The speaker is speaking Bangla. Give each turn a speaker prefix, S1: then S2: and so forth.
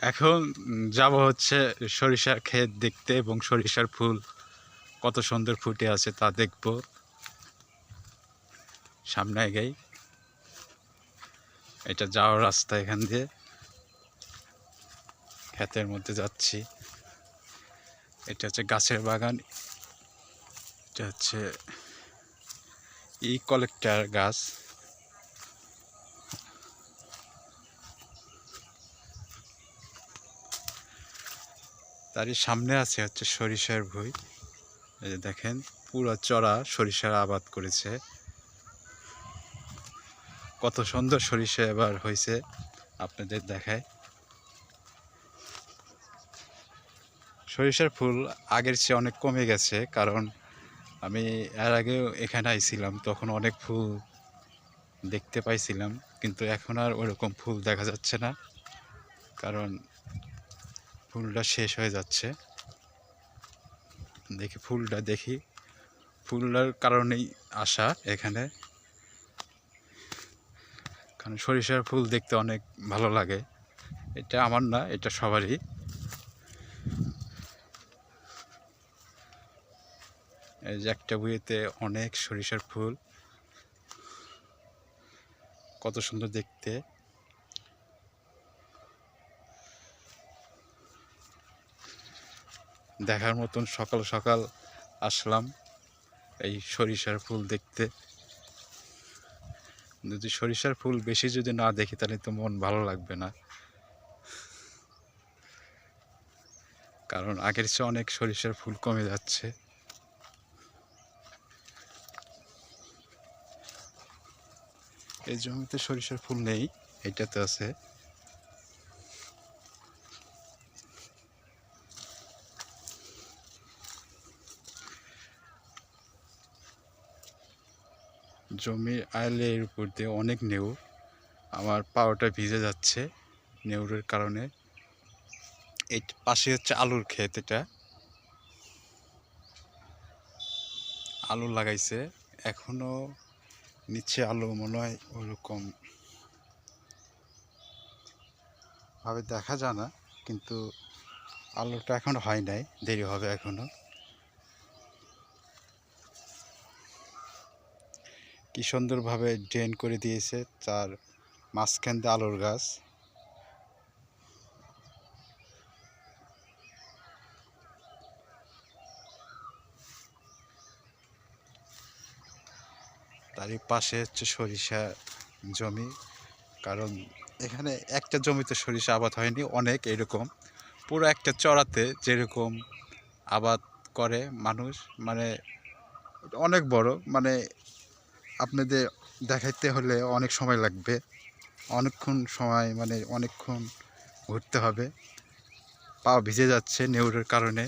S1: এখন যাব হচ্ছে সরিষার ক্ষেত দেখতে এবং সরিষার ফুল কত সুন্দর ফুটে আছে তা দেখব। সামনে এগেই, এটা যাওয়ার রাস্তা। এখান দিয়ে ক্ষেতের মধ্যে যাচ্ছি। এটা হচ্ছে গাছের বাগান। এটা হচ্ছে কলেক্টর গাছ। তারই সামনে আছে হচ্ছে সরিষার ভুঁই। এই যে দেখেন, পুরো চড়া সরিষার আবাদ করেছে। কত সুন্দর সরিষা এবার হয়েছে আপনাদের দেখায়। সরিষার ফুল আগের চেয়ে অনেক কমে গেছে, কারণ আমি এর আগেও এখানে আইছিলাম, তখন অনেক ফুল দেখতে পাইছিলাম, কিন্তু এখন আর ওরকম ফুল দেখা যাচ্ছে না, কারণ ফুলটা শেষ হয়ে যাচ্ছে। দেখি ফুলটার কারণেই আসা এখানে, কারণ সরিষার ফুল দেখতে অনেক ভালো লাগে। এটা আমার না, এটা সবারই। এই যে একটা বুয়েতে অনেক সরিষার ফুল, কত সুন্দর দেখতে। দেখার মতন সকাল সকাল আসলাম এই সরিষার ফুল দেখতে। যদি সরিষার ফুল বেশি যদি না দেখি তাহলে তো মন ভালো লাগবে না, কারণ আগের চেয়ে অনেক সরিষার ফুল কমে যাচ্ছে। এই জমিতে সরিষার ফুল নেই, এটাতে আছে। জমির আইলের উপর দিয়ে অনেক নেউর, আমার পাওয়াটা ভিজে যাচ্ছে নেউরের কারণে। এই পাশে হচ্ছে আলুর ক্ষেত। এটা আলু লাগাইছে, এখনো নিচে আলু মনে হয় ওরকম ভাবে দেখা যায় না, কিন্তু আলুটা এখন হয় নাই, দেরি হবে এখনো। কি সুন্দরভাবে ড্রেন করে দিয়েছে, তার মাঝখান দিয়ে আলুর গাছ। তারই পাশে হচ্ছে সরিষা জমি, কারণ এখানে একটা জমিতে সরিষা আবাদ হয়নি, অনেক এরকম পুরো একটা চড়াতে যেরকম আবাদ করে মানুষ, মানে অনেক বড়, মানে আপনাদের দেখাইতে হলে অনেক সময় লাগবে, অনেকক্ষণ সময়, মানে অনেকক্ষণ ঘুরতে হবে। পা ভিজে যাচ্ছে নেউরের কারণে।